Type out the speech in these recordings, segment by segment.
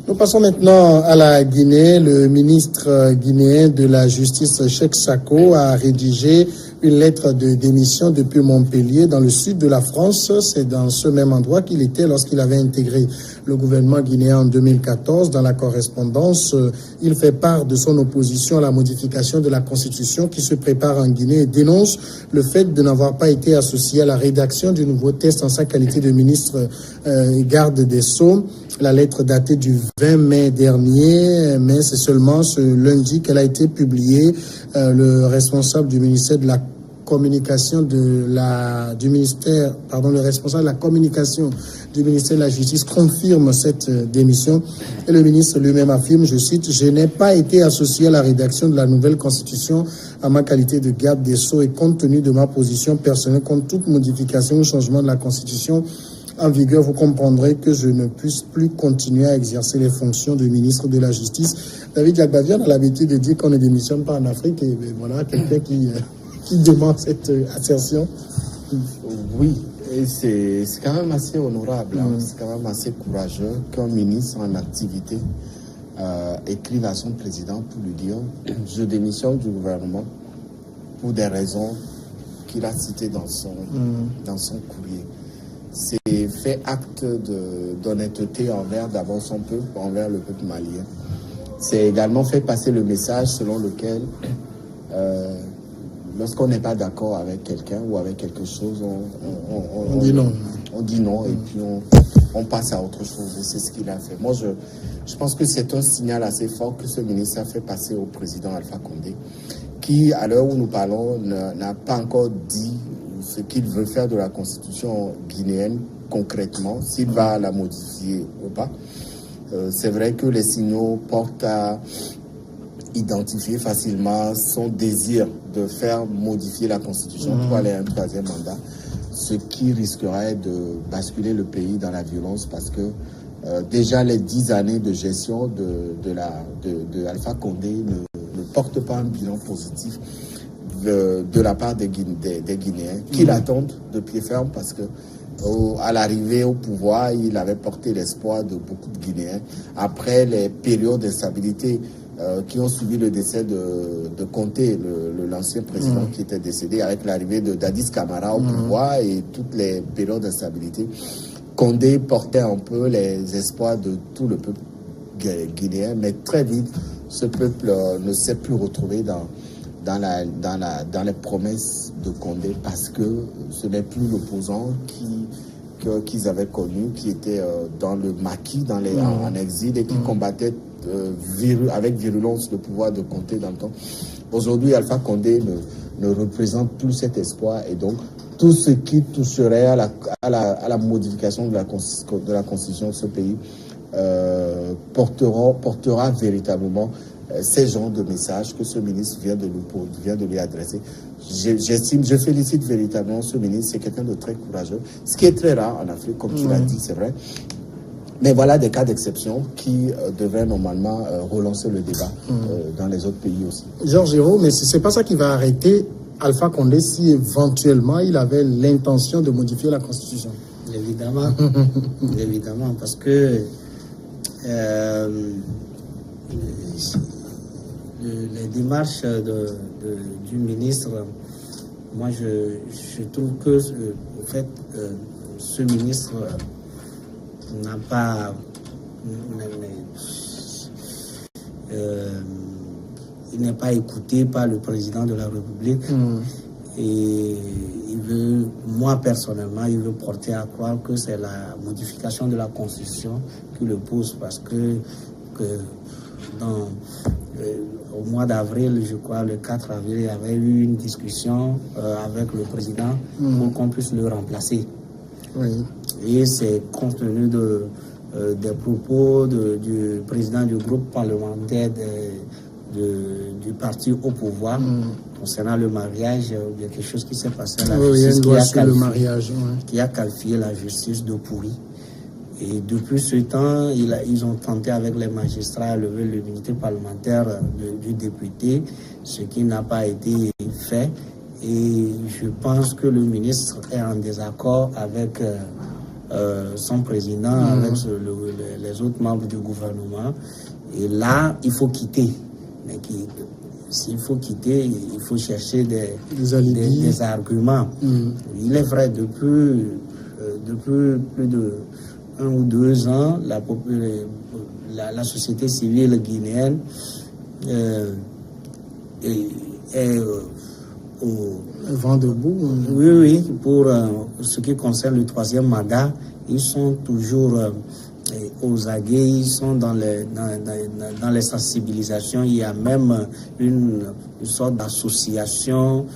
Nous passons maintenant à la Guinée. Le ministre guinéen de la Justice, Cheikh Sako, a rédigé une lettre de démission depuis Montpellier, dans le sud de la France. C'est dans ce même endroit qu'il était lorsqu'il avait intégré le gouvernement guinéen en 2014. Dans la correspondance, il fait part de son opposition à la modification de la Constitution qui se prépare en Guinée et dénonce le fait de n'avoir pas été associé à la rédaction du nouveau texte en sa qualité de ministre garde des Sceaux. La lettre datée du 20 mai dernier, mais c'est seulement ce lundi qu'elle a été publiée. Le responsable du ministère de la communication du ministère de la Justice confirme cette démission et le ministre lui-même affirme, je cite, « Je n'ai pas été associé à la rédaction de la nouvelle constitution à ma qualité de garde des Sceaux et compte tenu de ma position personnelle contre toute modification ou changement de la constitution en vigueur, vous comprendrez que je ne puisse plus continuer à exercer les fonctions de ministre de la Justice. » David Jagbavian a l'habitude de dire qu'on ne démissionne pas en Afrique et voilà quelqu'un qui demande cette assertion. Oui, et c'est quand même assez honorable, c'est quand même assez courageux qu'un ministre en activité écrive à son président pour lui dire « Je démissionne du gouvernement pour des raisons qu'il a citées dans son courrier ». C'est fait acte d'honnêteté envers d'abord son peuple, envers le peuple malien. C'est également fait passer le message selon lequel lorsqu'on n'est pas d'accord avec quelqu'un ou avec quelque chose, on dit non. On dit non et puis on passe à autre chose. Et c'est ce qu'il a fait. Moi, je pense que c'est un signal assez fort que ce ministre a fait passer au président Alpha Condé, qui, à l'heure où nous parlons, n'a pas encore dit ce qu'il veut faire de la constitution guinéenne concrètement, s'il va la modifier ou pas. C'est vrai que les signaux portent à identifier facilement son désir de faire modifier la constitution pour aller à un troisième mandat, ce qui risquerait de basculer le pays dans la violence parce que déjà les 10 années de gestion de Alpha Condé ne portent pas un bilan positif de la part des Guinéens qui l'attendent de pied ferme parce que à l'arrivée au pouvoir, il avait porté l'espoir de beaucoup de Guinéens. Après les périodes d'instabilité qui ont suivi le décès de Conté, l'ancien président qui était décédé, avec l'arrivée de Dadis Camara au pouvoir et toutes les périodes d'instabilité, Condé portait un peu les espoirs de tout le peuple guinéen, mais très vite, ce peuple ne s'est plus retrouvé dans les promesses de Condé parce que ce n'est plus l'opposant qu'ils avaient connu, qui était dans le maquis, en exil et qui combattait avec virulence le pouvoir de Condé dans le temps. Aujourd'hui, Alpha Condé ne représente plus cet espoir et donc tout ce qui toucherait à la modification de la constitution de ce pays portera véritablement ces genres de messages que ce ministre vient de lui adresser. Je félicite véritablement ce ministre, c'est quelqu'un de très courageux, ce qui est très rare en Afrique, comme tu l'as dit, c'est vrai. Mais voilà des cas d'exception qui devraient normalement relancer le débat dans les autres pays aussi. Georges Hérault, mais c'est pas ça qui va arrêter Alpha Condé si éventuellement il avait l'intention de modifier la Constitution. Évidemment, évidemment, parce que les démarches du ministre, moi je trouve que en fait, ce ministre n'a pas il n'est pas écouté par le président de la République et il veut, moi personnellement, il veut porter à croire que c'est la modification de la Constitution qui le pousse parce que au mois d'avril, je crois, le 4 avril, il y avait eu une discussion avec le président pour qu'on puisse le remplacer. Oui. Et c'est compte tenu des propos du président du groupe parlementaire du parti au pouvoir concernant le mariage, il y a quelque chose qui s'est passé à la justice qui a qualifié la justice de pourrie. Et depuis ce temps, ils ont tenté avec les magistrats à lever l'immunité parlementaire du député, ce qui n'a pas été fait. Et je pense que le ministre est en désaccord avec son président avec les autres membres du gouvernement. Et là, il faut quitter. Mais s'il faut quitter, il faut chercher des arguments. Il est vrai, depuis plus de 1 ou 2 ans, la société civile guinéenne est au vent debout. Oui, pour ce qui concerne le 3e mandat, ils sont toujours aux aguets, ils sont dans les sensibilisations. Il y a même une sorte d'association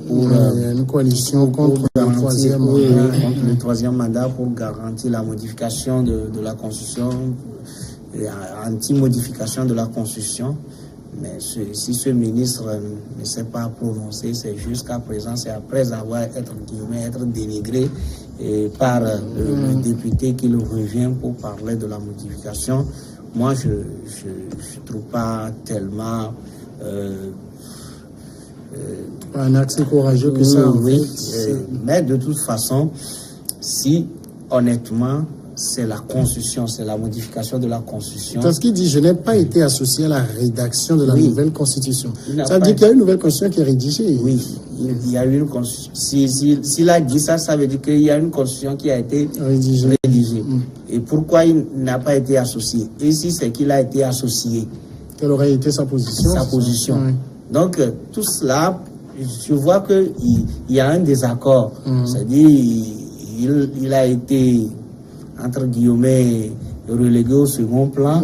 pour une coalition contre le 3e mandat pour garantir la modification de la Constitution, anti-modification de la Constitution. Mais si ce ministre ne s'est pas prononcé, c'est jusqu'à présent, c'est après avoir être dénigré par le député qui le revient pour parler de la modification. Moi, je ne trouve pas tellement un accès courageux que ça. Oui, mais de toute façon, si honnêtement, c'est la Constitution, c'est la modification de la Constitution. Parce qu'il dit, je n'ai pas été associé à la rédaction de la nouvelle Constitution. Ça veut dire qu'il y a une nouvelle Constitution qui est rédigée. Oui, il y a une Constitution. S'il a dit ça, ça veut dire qu'il y a une Constitution qui a été rédigée. Et pourquoi il n'a pas été associé? Et si c'est qu'il a été associé? Quelle aurait été sa position? Sa position. Oui. Donc, tout cela, je vois qu'il y a un désaccord. C'est-à-dire, il a été, entre guillemets, relégué au second plan,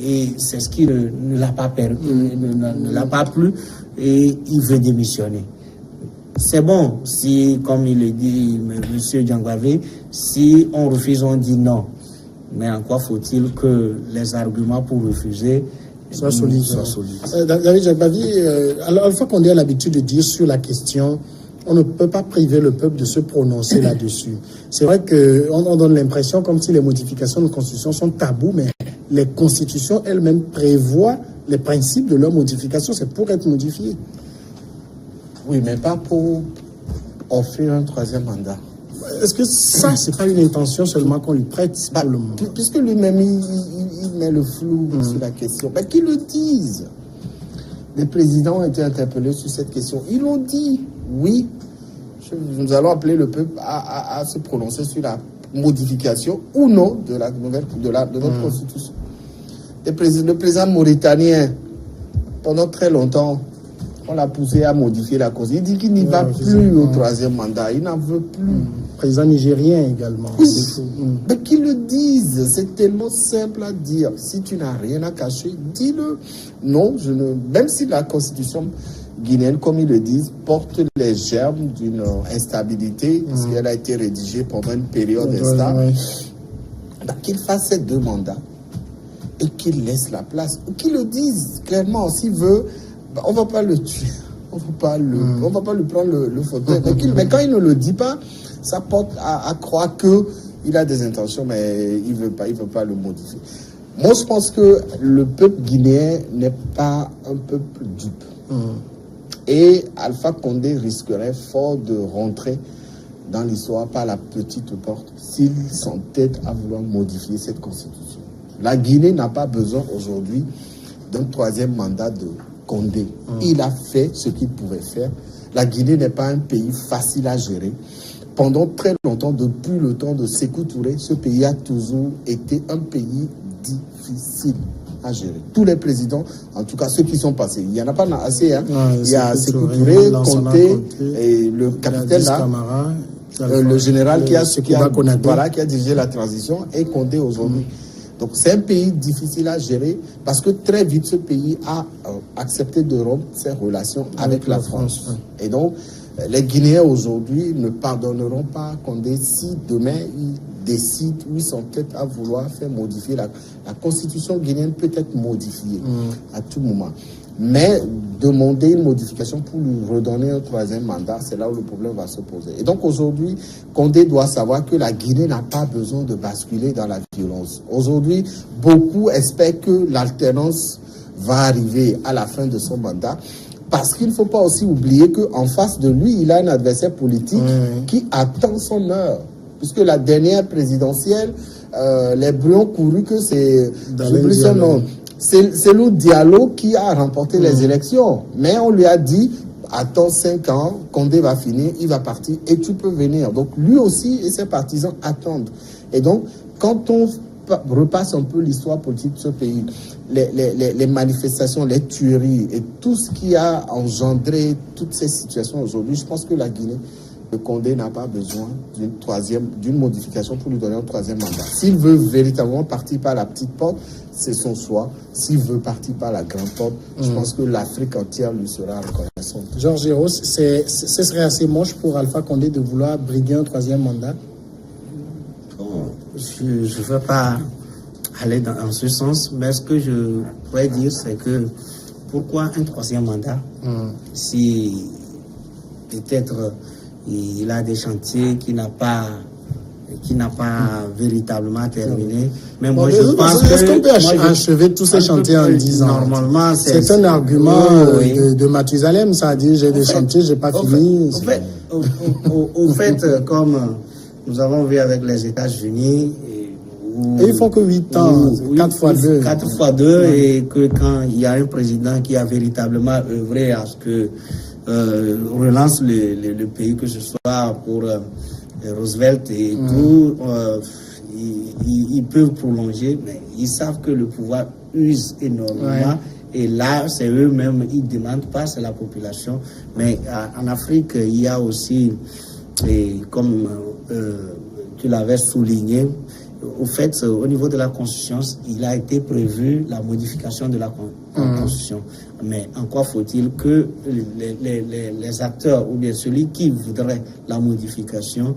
et c'est ce qui ne l'a pas permis, ne l'a pas plu, et il veut démissionner. C'est bon, si, comme il le dit M. Diangavé, si on refuse, on dit non. Mais en quoi faut-il que les arguments pour refuser soient solides? David Jagbavi, Alpha Condé a l'habitude de dire sur la question, on ne peut pas priver le peuple de se prononcer là-dessus. C'est vrai qu'on donne l'impression comme si les modifications de constitution sont tabous, mais les constitutions elles-mêmes prévoient les principes de leur modification. C'est pour être modifié. Oui, mais pas pour offrir un 3e mandat. Est-ce que ça, c'est pas une intention seulement qu'on lui prête pour le moment? Puisque lui-même, il met le flou sur la question. Mais qu'ils le disent. Les présidents ont été interpellés sur cette question. Ils l'ont dit. Oui, nous allons appeler le peuple à se prononcer sur la modification ou non de notre constitution. Le président mauritanien, pendant très longtemps, on l'a poussé à modifier la constitution. Il dit qu'il n'y va plus au 3e mandat. Il n'en veut plus. Président nigérien également. Oui, mais qu'ils le disent. C'est tellement simple à dire. Si tu n'as rien à cacher, dis-le. Non, même si la constitution guinéenne, comme ils le disent, porte les germes d'une instabilité, parce qu'elle a été rédigée pendant une période instable, qu'il fasse ces 2 mandats et qu'il laisse la place. Qu'ils le disent clairement. S'il veut, on ne va pas le tuer. On ne va pas lui prendre le fauteuil. Mais quand il ne le dit pas, ça porte à croire qu'il a des intentions, mais il ne veut pas le modifier. Moi, je pense que le peuple guinéen n'est pas un peuple dupe. Et Alpha Condé risquerait fort de rentrer dans l'histoire par la petite porte s'il s'entête à vouloir modifier cette constitution. La Guinée n'a pas besoin aujourd'hui d'un 3e mandat de Condé. Il a fait ce qu'il pouvait faire. La Guinée n'est pas un pays facile à gérer. Pendant très longtemps, depuis le temps de Sékou Touré, ce pays a toujours été un pays difficile à gérer. Tous les présidents, en tout cas ceux qui sont passés, il n'y en a pas assez. Il y a Sékou Touré, Conté, et le capitaine là, le général qui a dirigé la transition, et Condé aujourd'hui. Donc c'est un pays difficile à gérer parce que très vite ce pays a accepté de rompre ses relations avec la France. Et donc les Guinéens aujourd'hui ne pardonneront pas Condé si demain ils décident ou ils sont peut-être à vouloir faire modifier la constitution guinéenne, peut être modifiée à tout moment. Mais demander une modification pour lui redonner un 3e mandat, c'est là où le problème va se poser. Et donc aujourd'hui, Condé doit savoir que la Guinée n'a pas besoin de basculer dans la violence. Aujourd'hui, beaucoup espèrent que l'alternance va arriver à la fin de son mandat, parce qu'il ne faut pas aussi oublier qu'en face de lui, il a un adversaire politique qui attend son heure. puisque la dernière présidentielle, les bruits ont couru que c'est Cellou Diallo qui a remporté les élections. Mais on lui a dit, attends 5 ans, Condé va finir, il va partir et tu peux venir. Donc lui aussi et ses partisans attendent. Et donc, quand on repasse un peu l'histoire politique de ce pays, les manifestations, les tueries et tout ce qui a engendré toutes ces situations aujourd'hui, je pense que la Guinée, le Condé n'a pas besoin d'une modification pour lui donner un 3e mandat. S'il veut véritablement partir par la petite porte, c'est son choix. S'il veut partir par la grande porte, je pense que l'Afrique entière lui sera reconnaissante. Georges Héros, ce serait assez moche pour Alpha Condé de vouloir briguer un 3e mandat? Bon, je ne veux pas aller dans ce sens, mais ce que je pourrais dire, c'est que pourquoi un 3e mandat si peut-être il a des chantiers qui n'a pas véritablement terminé. Mais moi, je pense que... Est-ce qu'on peut achever tous ces chantiers en 10 ans? Normalement, c'est un argument de Mathusalem, ça a dit j'ai des chantiers, j'ai pas fini. Au fait, comme nous avons vu avec les États-Unis... Et ils font que 8 ans, 4 fois 2. 4 fois 2, et que quand il y a un président qui a véritablement œuvré à ce que relance le pays, que ce soit pour Roosevelt et tout, ils peuvent prolonger, mais ils savent que le pouvoir use énormément. Et là, c'est eux-mêmes, ils ne demandent pas, c'est la population. Mais en Afrique, il y a aussi, comme tu l'avais souligné, au fait, au niveau de la Constitution, il a été prévu la modification de la Constitution. Mais encore faut-il que les acteurs, ou bien celui qui voudrait la modification,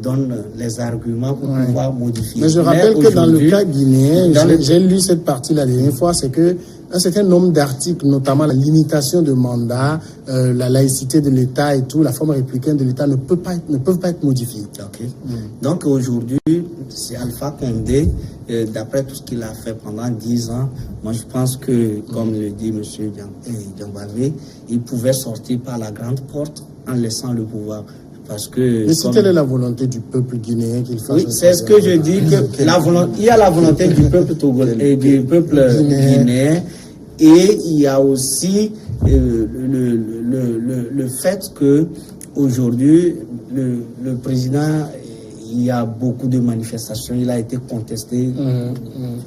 donne les arguments pour pouvoir modifier. Mais je rappelle que dans le cas guinéen, j'ai lu cette partie la dernière fois, c'est que un certain nombre d'articles, notamment la limitation de mandat, la laïcité de l'État et tout, la forme républicaine de l'État ne peuvent pas être modifiés. Okay. Donc aujourd'hui, c'est Alpha Condé, d'après tout ce qu'il a fait pendant 10 ans, moi je pense que, comme le dit M. Diambavé, il pouvait sortir par la grande porte en laissant le pouvoir. Parce que, mais si telle est la volonté du peuple guinéen qu'il fasse... Oui, c'est ce que je dis, que il y a la volonté du peuple togolais et du peuple guinéen, et il y a aussi le fait que aujourd'hui le président, il y a beaucoup de manifestations, il a été contesté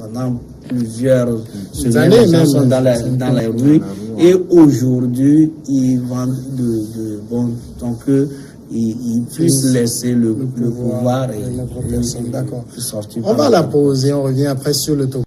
pendant plusieurs années dans les rues, et aujourd'hui il vend de bon, donc il puisse laisser le pouvoir et d'accord. sortir. On va la poser, on revient après sur le tour.